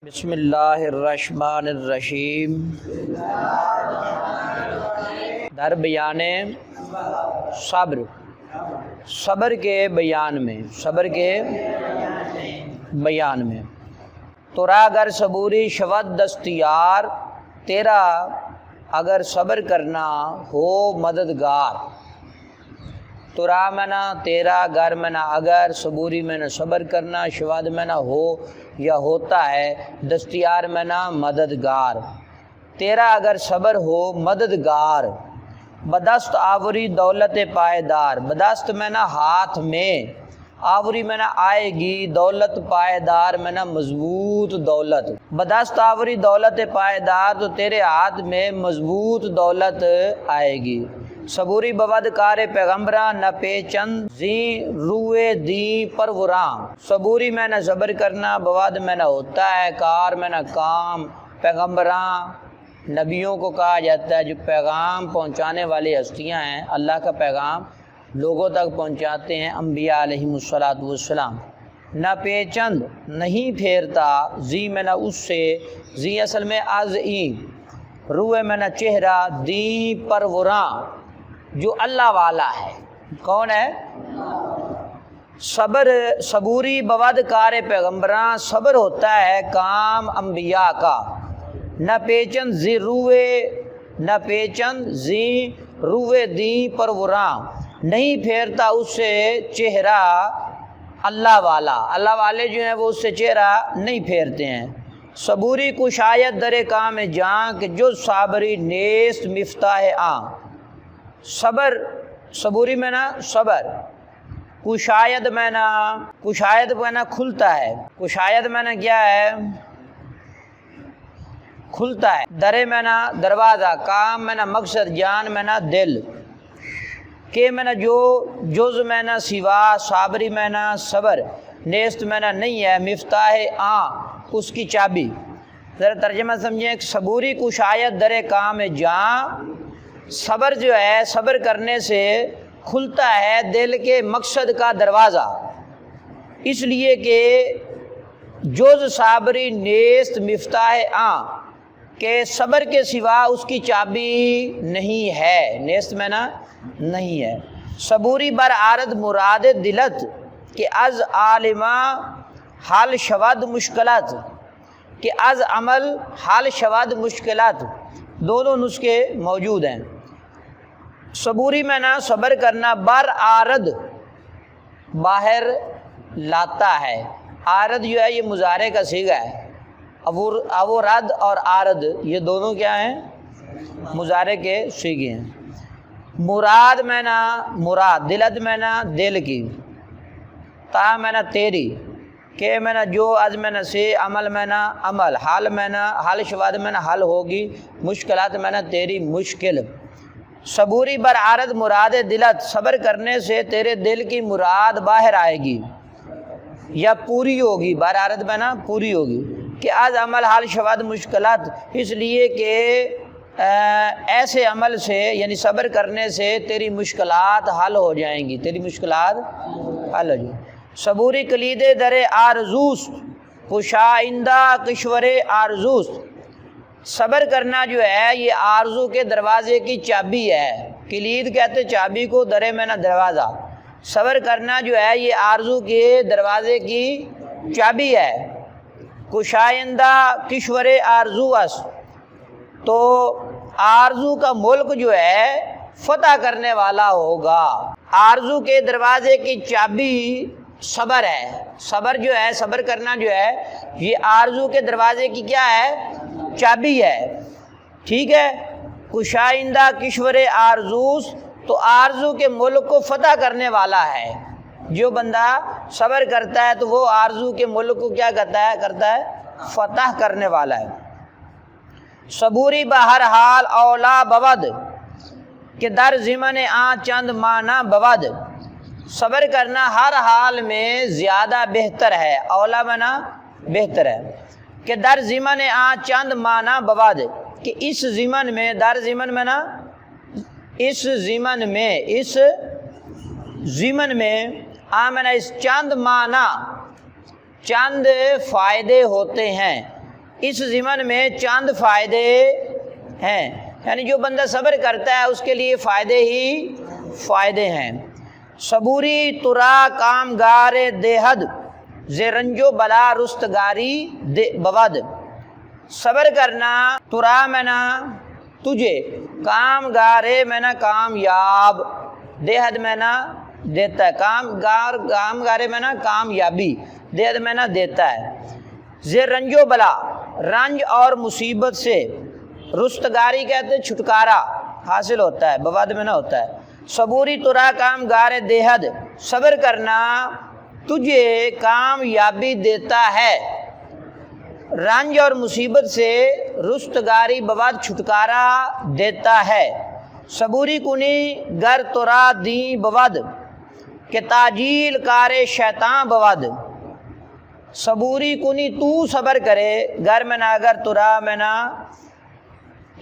بسم اللہ الرحمن الرحیم۔ در بیان صبر کے بیان میں تورا اگر صبوری شود دستیار، تیرا اگر صبر کرنا ہو مددگار۔ تورا منا تیرا، گر منا اگر، صبوری میں نہ صبر کرنا، شود میں نہ ہو یا ہوتا ہے، دستیار میں نہ مددگار۔ تیرا اگر صبر ہو مددگار، بدست آوری دولت پائیدار۔ بدست میں نہ ہاتھ میں، آوری میں نہ آئے گی، دولت پائیدار میں نہ مضبوط دولت۔ بدست آوری دولت پائیدار، تو تیرے ہاتھ میں مضبوط دولت آئے گی۔ صبوری بود کار پیغمبراں، نہ پیچند زیں روئے دیں پروراں۔ صبوری میں نہ صبر کرنا، بود میں نہ ہوتا ہے، کار میں نہ کام۔ پیغمبراں نبیوں کو کہا جاتا ہے جو پیغام پہنچانے والی ہستیاں ہیں، اللہ کا پیغام لوگوں تک پہنچاتے ہیں، انبیاء علیہم السلام۔ نہ پیچند نہیں پھیرتا، زی میں نہ اس سے، زی اصل میں از این، روئے میں نہ چہرہ، دیں پروراں جو اللہ والا ہے۔ کون ہے؟ صبوری بود کار پیغمبراں، صبر ہوتا ہے کام انبیاء کا۔ نہ پیچند زی روئے، نہ پیچند زی روئے دیں پروراں، نہیں پھیرتا اس سے چہرہ اللہ والا۔ اللہ والے جو ہیں وہ اس سے چہرہ نہیں پھیرتے ہیں۔ صبوری کشایت در کام جاں، کہ جو صابری نیست مفتاح آں۔ صبوری میں نا صبر، کشایت میں نا کھلتا ہے۔ کشایت میں نا کیا ہے؟ کھلتا ہے۔ درے میں نا دروازہ، کام میں نا مقصد، جان میں نا دل۔ کہ میں نا جو، جز میں نا سوا، صابری میں نا صبر، نیست میں نا نہیں ہے، مفتاح آں اس کی چابی۔ ذرا ترجمہ سمجھیں۔ صبوری کشایت در کام جاں، صبر جو ہے، صبر کرنے سے کھلتا ہے دل کے مقصد کا دروازہ، اس لیے کہ جز صابری نیست مفتاح آں، کہ صبر کے سوا اس کی چابی نہیں ہے، نیست میں نا نہیں ہے۔ صبوری بر آرد مراد دلت، کہ از عالمہ حال شود مشکلات، کہ از عمل حال شود مشکلات، دونوں نسخے موجود ہیں۔ صبوری میں نا صبر کرنا، بر آرد باہر لاتا ہے۔ آرد جو ہے یہ مضارع کا صیغہ ہے۔ اورد اور آرد یہ دونوں کیا ہیں؟ مضارع کے صیغے ہیں۔ مراد میں نا مراد، دلت میں نا دل کی، تا میں نا تیری، کہ میں نا جو، از میں نا سے، عمل میں نا عمل، حال میں نا حال شواد میں نا حل ہوگی، مشکلات میں نا تیری مشکل۔ صبوری بر عارض مراد دلت، صبر کرنے سے تیرے دل کی مراد باہر آئے گی یا پوری ہوگی، بر عارض میں نا پوری ہوگی، کہ از عمل حال شواد مشکلات، اس لیے کہ ایسے عمل سے یعنی صبر کرنے سے تیری مشکلات حل ہو جائیں گی، تیری مشکلات حل ہو جائیں گی۔ صبوری کلید در آرزوست، کشائندہ کشور آرزوست، صبر کرنا جو ہے یہ آرزو کے دروازے کی چابی ہے۔ کلید کہتے چابی کو، درے میں نہ دروازہ۔ صبر کرنا جو ہے یہ آرزو کے دروازے کی چابی ہے۔ کشائندہ کشور آرزو است، تو آرزو کا ملک جو ہے فتح کرنے والا ہوگا۔ آرزو کے دروازے کی چابی صبر ہے۔ صبر جو ہے، صبر کرنا جو ہے یہ آرزو کے دروازے کی کیا ہے؟ چابی ہے۔ ٹھیک ہے۔ کشائندہ کشور آرزوز، تو آرزو کے ملک کو فتح کرنے والا ہے۔ جو بندہ صبر کرتا ہے تو وہ آرزو کے ملک کو کیا کرتا ہے؟ فتح کرنے والا ہے۔ صبوری بہر حال اولا بود، کہ در ضمن آ چند معنی بود، صبر کرنا ہر حال میں زیادہ بہتر ہے، اولا بنا بہتر ہے، کہ در ضمن آ چند معنی بود، کہ اس ضمن میں، در ضمن میں نا اس ضمن میں آ میں نا اس چند معنی، چند فائدے ہوتے ہیں، اس ضمن میں چند فائدے ہیں، یعنی جو بندہ صبر کرتا ہے اس کے لیے فائدے ہی فائدے ہیں۔ صبوری ترا کامگار دیہد ز رنج و بلا رستگاری بود، صبر کرنا ترا میں نا تجھے، کامگارے میں نا کامیاب، دیہد میں نا دیتا ہے، کامگارے میں نا کامیابی، دیہد میں نا دیتا ہے، ز رنج و بلا رنج اور مصیبت سے، رستگاری کہتے ہیں چھٹکارا حاصل ہوتا ہے، بود میں نہ ہوتا ہے۔ صبوری ترا کامگار دیہد، صبر کرنا تجھے کامیابی دیتا ہے، رنج اور مصیبت سے رستگاری بود چھٹکارا دیتا ہے۔ صبوری کنی گر ترا دیں بود کہ تاجیل کار شیطان بود، صبوری کنی تو صبر کرے، گر میں نا اگر ترا میں نا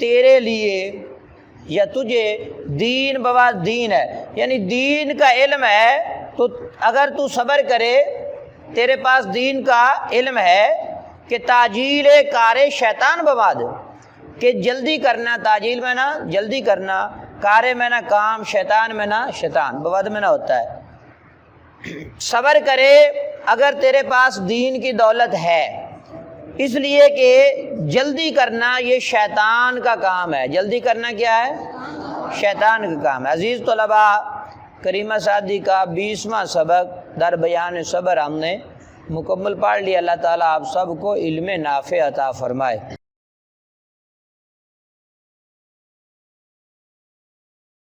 تیرے لیے یا تجھے، دین بود دین ہے یعنی دین کا علم ہے، تو اگر تو صبر کرے تیرے پاس دین کا علم ہے کہ تاجیل کار شیطان بود، کہ جلدی کرنا، تاجیل میں نا جلدی کرنا، کار میں نا کام، شیطان میں نا شیطان، بود میں نا ہوتا ہے۔ صبر کرے اگر تیرے پاس دین کی دولت ہے، اس لیے کہ جلدی کرنا یہ شیطان کا کام ہے، جلدی کرنا کیا ہے؟ شیطان کا کام ہے۔ عزیز طلباء، کریمہ سعدی کا 20واں سبق در بیان صبر ہم نے مکمل پڑھ لیا۔ اللہ تعالیٰ آپ سب کو علم نافع عطا فرمائے۔